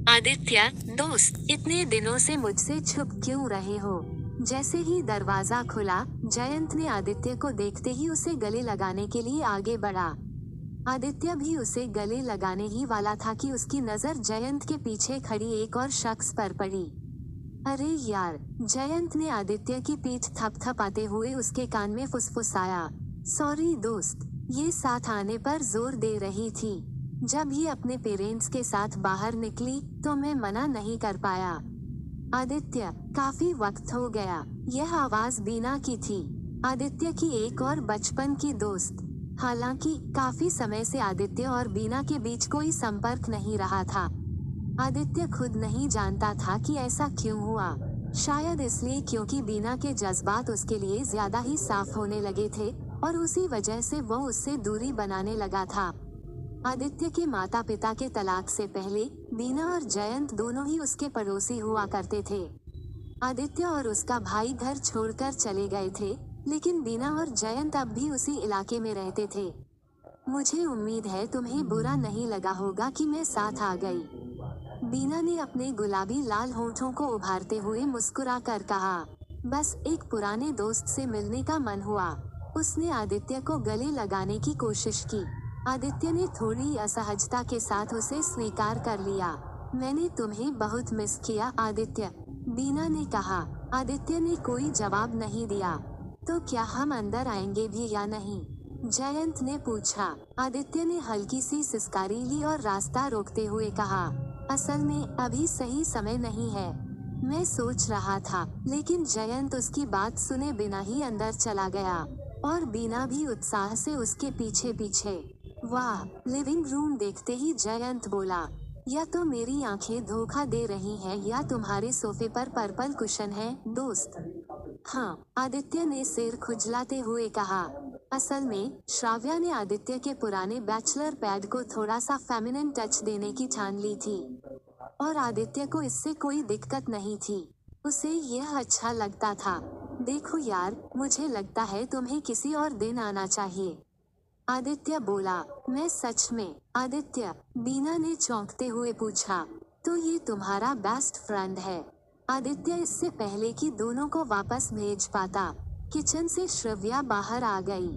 आदित्य, दोस्त, इतने दिनों से मुझसे छुप क्यों रहे हो? जैसे ही दरवाजा खुला, जयंत ने आदित्य को देखते ही उसे गले लगाने के लिए आगे बढ़ा। आदित्य भी उसे गले लगाने ही वाला था कि उसकी नजर जयंत के पीछे खड़ी एक और शख्स पर पड़ी। अरे यार! जयंत ने आदित्य की पीठ थपथपाते हुए उसके कान में फुसफुसाया। सॉरी दोस्त, ये साथ आने पर जोर दे रही थी। जब ये अपने पेरेंट्स के साथ बाहर निकली तो मैं मना नहीं कर पाया। आदित्य, काफी वक्त हो गया। यह आवाज बीना की थी, आदित्य की एक और बचपन की दोस्त। हालांकि काफी समय से आदित्य और बीना के बीच कोई संपर्क नहीं रहा था। आदित्य खुद नहीं जानता था कि ऐसा क्यों हुआ। शायद इसलिए क्योंकि बीना के जज्बात उसके लिए ज्यादा ही साफ होने लगे थे और उसी वजह से वो उससे दूरी बनाने लगा था। आदित्य के माता पिता के तलाक से पहले बीना और जयंत दोनों ही उसके पड़ोसी हुआ करते थे। आदित्य और उसका भाई घर छोड़कर चले गए थे, लेकिन बीना और जयंत अब भी उसी इलाके में रहते थे। मुझे उम्मीद है तुम्हें बुरा नहीं लगा होगा कि मैं साथ आ गई। बीना ने अपने गुलाबी लाल होठों को उभारते हुए मुस्कुरा कर कहा। बस एक पुराने दोस्त से मिलने का मन हुआ। उसने आदित्य को गले लगाने की कोशिश की। आदित्य ने थोड़ी असहजता के साथ उसे स्वीकार कर लिया। मैंने तुम्हें बहुत मिस किया आदित्य, बीना ने कहा। आदित्य ने कोई जवाब नहीं दिया। तो क्या हम अंदर आएंगे भी या नहीं? जयंत ने पूछा। आदित्य ने हल्की सी सिसकारी ली और रास्ता रोकते हुए कहा, असल में अभी सही समय नहीं है। मैं सोच रहा था, लेकिन जयंत उसकी बात सुने बिना ही अंदर चला गया और बीना भी उत्साह से उसके पीछे पीछे। वाह! लिविंग रूम देखते ही जयंत बोला, या तो मेरी आंखें धोखा दे रही हैं या तुम्हारे सोफे पर पर्पल कुशन है दोस्त। हाँ, आदित्य ने सिर खुजलाते हुए कहा। असल में श्राव्या ने आदित्य के पुराने बैचलर पैड को थोड़ा सा फेमिनिन टच देने की ठान ली थी और आदित्य को इससे कोई दिक्कत नहीं थी। उसे यह अच्छा लगता था। देखो यार, मुझे लगता है तुम्हें किसी और दिन आना चाहिए। आदित्य बोला। मैं सच में? आदित्य, बीना ने चौंकते हुए पूछा। तो ये तुम्हारा बेस्ट फ्रेंड है? आदित्य इससे पहले कि दोनों को वापस भेज पाता, किचन से श्रव्या बाहर आ गई।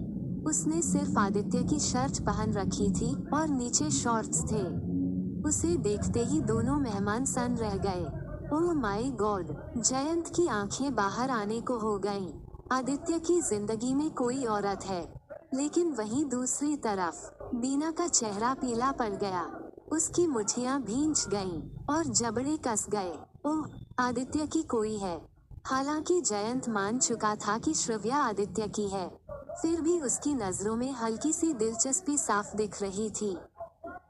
उसने सिर्फ आदित्य की शर्ट पहन रखी थी और नीचे शॉर्ट्स थे। उसे देखते ही दोनों मेहमान सन रह गए। Oh my God! जयंत की आंखें बाहर आने को हो गईं। आदित्य की जिंदगी में कोई औरत है, लेकिन वहीं दूसरी तरफ बीना का चेहरा पीला पड़ गया। उसकी मुठियां भींच गईं और जबड़े कस गए। ओह, आदित्य की कोई है। हालांकि जयंत मान चुका था कि श्रव्या आदित्य की है, फिर भी उसकी नजरों में हल्की सी दिलचस्पी साफ दिख रही थी।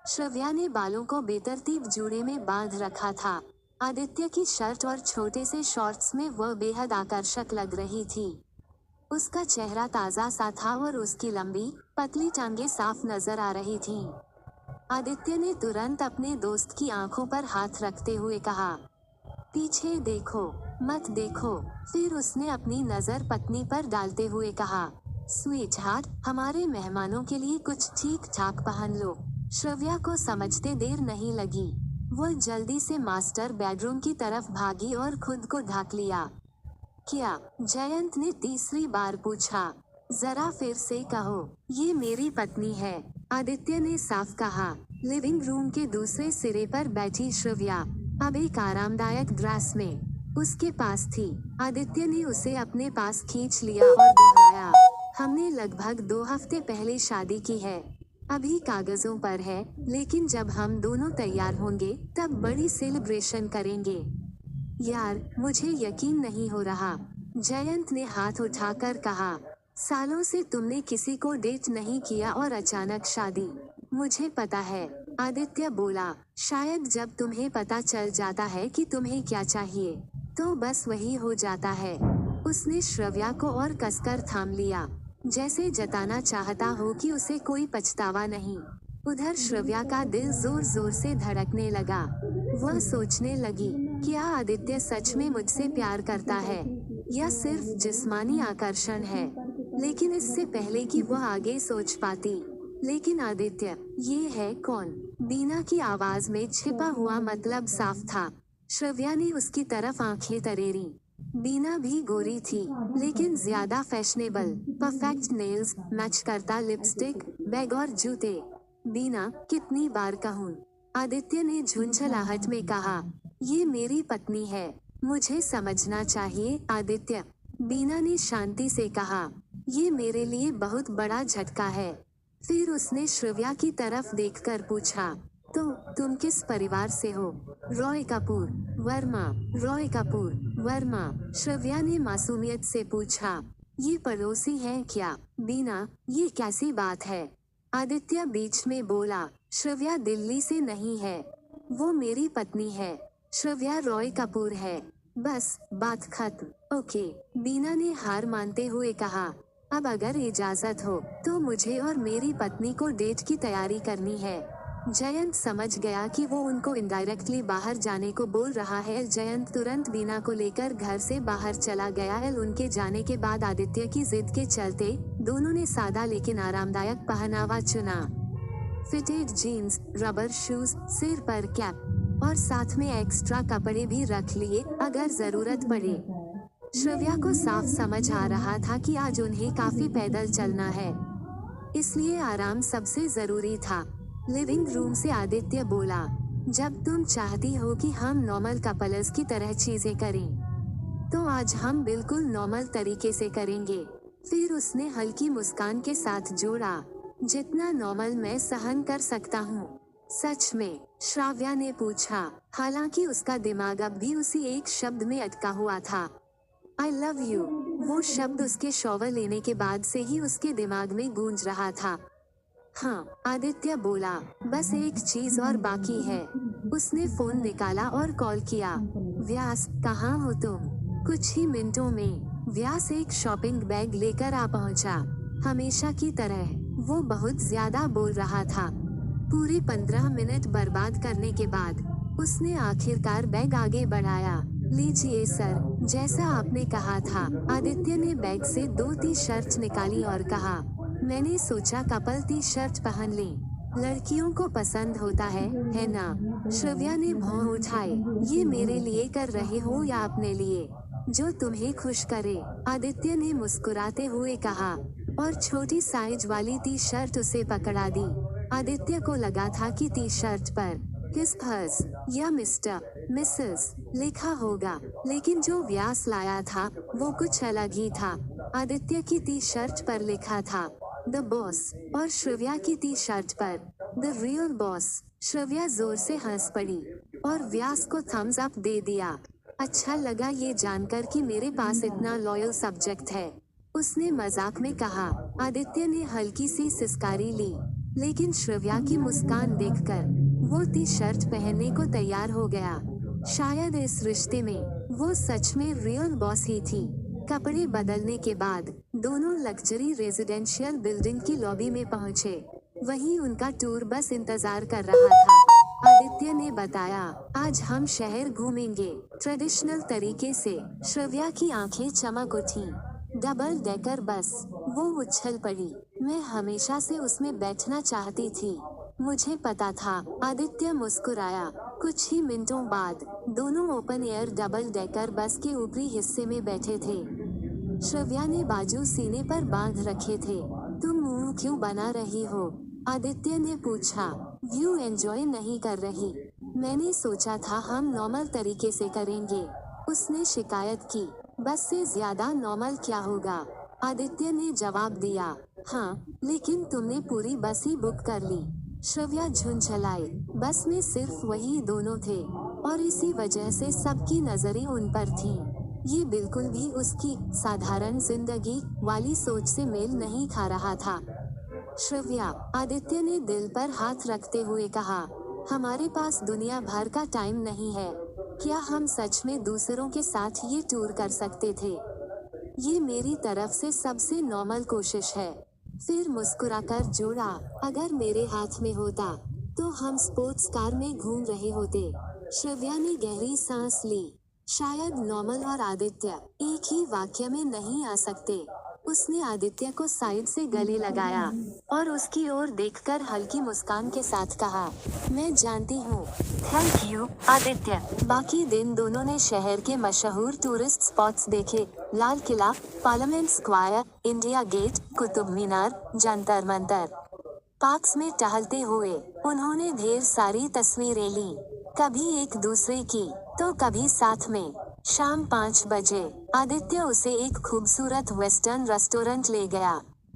श्रव्या ने बालों को बेतरतीब जूड़े में बांध रखा था। आदित्य की शर्ट और छोटे से शॉर्ट्स में वह बेहद आकर्षक लग रही थी। उसका चेहरा ताजा सा था और उसकी लंबी, पतली टांगें साफ नजर आ रही थीं। आदित्य ने तुरंत अपने दोस्त की आंखों पर हाथ रखते हुए कहा, पीछे देखो, मत देखो। फिर उसने अपनी नजर पत्नी पर डालते हुए कहा, स्वीट हार्ट, हमारे मेहमानों के लिए कुछ ठीक ठाक पहन लो। श्रव्या को समझते देर नहीं लगी। वह जल्दी से मास्टर बेडरूम की तरफ भागी और खुद को ढक लिया। क्या? जयंत ने तीसरी बार पूछा। जरा फिर से कहो। ये मेरी पत्नी है, आदित्य ने साफ कहा। लिविंग रूम के दूसरे सिरे पर बैठी श्रव्या अब एक आरामदायक ड्रेस में उसके पास थी। आदित्य ने उसे अपने पास खींच लिया और दोहराया, हमने लगभग 2 हफ्ते पहले शादी की है। अभी कागजों पर है, लेकिन जब हम दोनों तैयार होंगे तब बड़ी सेलिब्रेशन करेंगे। यार, मुझे यकीन नहीं हो रहा, जयंत ने हाथ उठाकर कहा। सालों से तुमने किसी को डेट नहीं किया और अचानक शादी। मुझे पता है, आदित्य बोला। शायद जब तुम्हें पता चल जाता है कि तुम्हें क्या चाहिए, तो बस वही हो जाता है। उसने श्रव्या को और कसकर थाम लिया, जैसे जताना चाहता हो कि उसे कोई पछतावा नहीं। उधर श्रव्या का दिल जोर जोर से धड़कने लगा। वह सोचने लगी, क्या आदित्य सच में मुझसे प्यार करता है या सिर्फ जिस्मानी आकर्षण है? लेकिन इससे पहले कि वह आगे सोच पाती, लेकिन आदित्य, ये है कौन? बीना की आवाज में छिपा हुआ मतलब साफ था। श्रव्या ने उसकी तरफ आंखें तरेरी। बीना भी गोरी थी, लेकिन ज्यादा फैशनेबल। परफेक्ट नेल्स, मैच करता लिपस्टिक, बैग और जूते। बीना, कितनी बार कहूँ? आदित्य ने झुंझलाहट में कहा। ये मेरी पत्नी है, मुझे समझना चाहिए आदित्य। बीना ने शांति से कहा। ये मेरे लिए बहुत बड़ा झटका है। फिर उसने श्रव्या की तरफ देखकर पूछा, तो तुम किस परिवार से हो? रॉय कपूर वर्मा। रॉय कपूर वर्मा, श्रव्या ने मासूमियत से पूछा। ये पड़ोसी हैं क्या? बीना, ये कैसी बात है? आदित्य बीच में बोला। श्रव्या दिल्ली से नहीं है, वो मेरी पत्नी है। श्रव्या रॉय कपूर है। बस, बात खत्म। ओके, बीना ने हार मानते हुए कहा। अब अगर इजाजत हो, तो मुझे और मेरी पत्नी को डेट की तैयारी करनी है। जयंत समझ गया कि वो उनको इनडायरेक्टली बाहर जाने को बोल रहा है। जयंत तुरंत बीना को लेकर घर से बाहर चला गया। उनके जाने के बाद आदित्य की जिद के चलते दोनों ने सादा लेकिन आरामदायक पहनावा चुना। फिटेड जीन्स, रबर शूज, सिर पर कैप और साथ में एक्स्ट्रा कपड़े भी रख लिए अगर जरूरत पड़े। श्रव्या को साफ समझ आ रहा था कि आज उन्हें काफी पैदल चलना है, इसलिए आराम सबसे जरूरी था। लिविंग रूम से आदित्य बोला, जब तुम चाहती हो कि हम नॉर्मल कपल्स की तरह चीजें करें, तो आज हम बिल्कुल नॉर्मल तरीके से करेंगे। फिर उसने हल्की मुस्कान के साथ जोड़ा, जितना नॉर्मल मैं सहन कर सकता हूँ। सच में? श्राव्या ने पूछा, हालांकि उसका दिमाग अब भी उसी एक शब्द में अटका हुआ था। I love you। वो शब्द उसके शॉवर लेने के बाद से ही उसके दिमाग में गूंज रहा था। हाँ, आदित्य बोला, बस एक चीज और बाकी है। उसने फोन निकाला और कॉल किया। व्यास, कहाँ हो तुम? कुछ ही मिनटों में व्यास एक शॉपिंग बैग लेकर आ पहुंचा। हमेशा की तरह वो बहुत ज्यादा बोल रहा था। पूरे 15 मिनट बर्बाद करने के बाद उसने आखिरकार बैग आगे बढ़ाया। लीजिए सर, जैसा आपने कहा था। आदित्य ने बैग से 2 टी शर्ट निकाली और कहा, मैंने सोचा कपल टी शर्ट पहन लें। लड़कियों को पसंद होता है ना? श्रव्या ने भौं उठाए। ये मेरे लिए कर रहे हो या अपने लिए? जो तुम्हें खुश करे, आदित्य ने मुस्कुराते हुए कहा, और छोटी साइज वाली टी शर्ट उसे पकड़ा दी। आदित्य को लगा था कि टी शर्ट पर किस हर्स या मिस्टर, मिसेस लिखा होगा, लेकिन जो व्यास लाया था वो कुछ अलग ही था। आदित्य की टी शर्ट पर लिखा था द बॉस और श्रव्या की टी शर्ट पर द रियल बॉस। श्रव्या जोर से हंस पड़ी और व्यास को थम्स अप दे दिया। अच्छा लगा ये जानकर कि मेरे पास इतना लॉयल सब्जेक्ट है, उसने मजाक में कहा। आदित्य ने हल्की सी सिसकारी ली, लेकिन श्रव्या की मुस्कान देखकर वो टी शर्ट पहनने को तैयार हो गया। शायद इस रिश्ते में वो सच में रियल बॉस ही थी। कपड़े बदलने के बाद दोनों लग्जरी रेजिडेंशियल बिल्डिंग की लॉबी में पहुंचे। वहीं उनका टूर बस इंतजार कर रहा था। आदित्य ने बताया, आज हम शहर घूमेंगे ट्रेडिशनल तरीके से। श्रव्या की आंखें चमक उठी। डबल डेकर बस, वो उछल पड़ी। मैं हमेशा से उसमें बैठना चाहती थी। मुझे पता था, आदित्य मुस्कुराया। कुछ ही मिनटों बाद दोनों open air double decker bus के ऊपरी हिस्से में बैठे थे। श्रव्या ने बाजू सीने पर बांध रखे थे। तुम मुंह क्यों बना रही हो? आदित्य ने पूछा। व्यू एंजॉय नहीं कर रही? मैंने सोचा था हम नॉर्मल तरीके से करेंगे, उसने शिकायत की। बस से ज्यादा नॉर्मल क्या होगा? आदित्य ने जवाब दिया। हाँ, लेकिन तुमने पूरी बस ही बुक कर ली। श्रव्या झुंझलाई। बस में सिर्फ वही दोनों थे और इसी वजह से सबकी नजरें उन पर थीं। ये बिल्कुल भी उसकी साधारण जिंदगी वाली सोच से मेल नहीं खा रहा था। श्रव्या, आदित्य ने दिल पर हाथ रखते हुए कहा, हमारे पास दुनिया भर का टाइम नहीं है। क्या हम सच में दूसरों के साथ ये टूर कर सकते थे? ये मेरी तरफ से सबसे नॉर्मल कोशिश है। फिर मुस्कुराकर जोड़ा, अगर मेरे हाथ में होता तो हम स्पोर्ट्स कार में घूम रहे होते। श्रव्या ने गहरी सांस ली। शायद नॉर्मल और आदित्य एक ही वाक्य में नहीं आ सकते। उसने आदित्य को साइड से गले लगाया और उसकी ओर देखकर हल्की मुस्कान के साथ कहा, मैं जानती हूँ। Thank you, Aditya. बाकी दिन दोनों ने शहर के मशहूर टूरिस्ट स्पॉट्स देखे। Lal Qila, Parliament Square, India Gate, Qutub Minar, Jantar Mantar. Parks में टहलते हुए उन्होंने ढेर सारी तस्वीरें ली, कभी एक दूसरे की तो कभी साथ में। शाम 5 बजे आदित्य उसे एक खूबसूरत वेस्टर्न रेस्टोरेंट ले गया।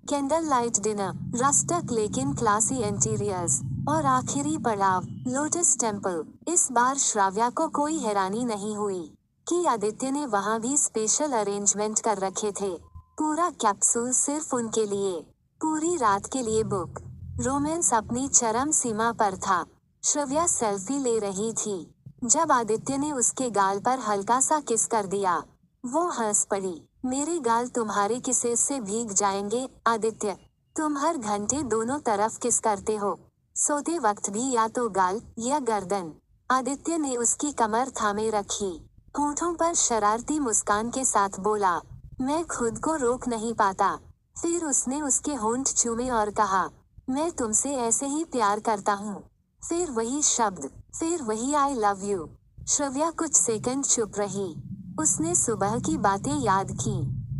कैंडल लाइट डिनर, रस्टक लेकिन क्लासी इंटीरियर्स, और आखिरी पड़ाव लोटस टेम्पल। इस बार श्राव्या को कोई हैरानी नहीं हुई कि आदित्य ने वहां भी स्पेशल अरेंजमेंट कर रखे थे। पूरा कैप्सूल सिर्फ उनके लिए, पूरी रात के लिए बुक। रोमांस अपनी चरम सीमा पर था। श्राव्या सेल्फी ले रही थी जब आदित्य ने उसके गाल पर हल्का सा किस कर दिया। वो हंस पड़ी। मेरे गाल तुम्हारे किसे से भीग जाएंगे, आदित्य। तुम हर घंटे दोनों तरफ किस करते हो, सोते वक्त भी या तो गाल या गर्दन। आदित्य ने उसकी कमर थामे रखी, होठों पर शरारती मुस्कान के साथ बोला, मैं खुद को रोक नहीं पाता। फिर उसने उसके होंठ चूमे और कहा, मैं तुमसे ऐसे ही प्यार करता हूँ। फिर वही शब्द, फिर वही आई लव यू। श्राव्या कुछ सेकंड चुप रही। उसने सुबह की बातें याद की।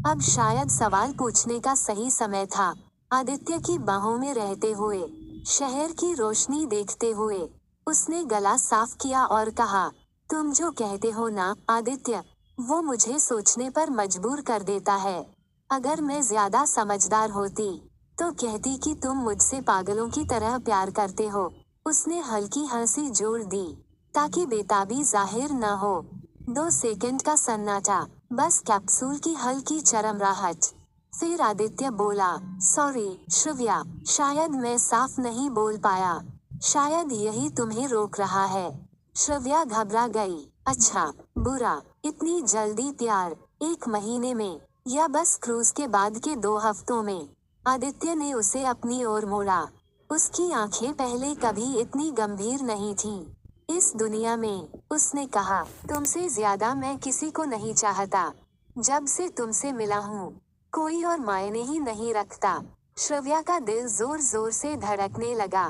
अब शायद सवाल पूछने का सही समय था। आदित्य की बाहों में रहते हुए, शहर की रोशनी देखते हुए, उसने गला साफ किया और कहा, तुम जो कहते हो ना आदित्य, वो मुझे सोचने पर मजबूर कर देता है। अगर मैं ज्यादा समझदार होती तो कहती कि तुम मुझसे पागलों की तरह प्यार करते हो। उसने हल्की हंसी जोड़ दी ताकि बेताबी जाहिर न हो। 2 सेकंड का सन्नाटा, बस कैप्सूल की हल्की चरमराहट। फिर आदित्य बोला, सॉरी श्राव्या, शायद मैं साफ नहीं बोल पाया। शायद यही तुम्हें रोक रहा है। श्राव्या घबरा गई। अच्छा, बुरा, इतनी जल्दी प्यार, 1 महीने में, या बस क्रूज के बाद के 2 हफ्तों में? आदित्य ने उसे अपनी ओर मोड़ा। उसकी आंखें पहले कभी इतनी गंभीर नहीं थीं। इस दुनिया में, उसने कहा, तुमसे ज्यादा मैं किसी को नहीं चाहता। जब से तुमसे मिला हूँ, कोई और मायने ही नहीं रखता। श्राव्या का दिल जोर जोर से धड़कने लगा।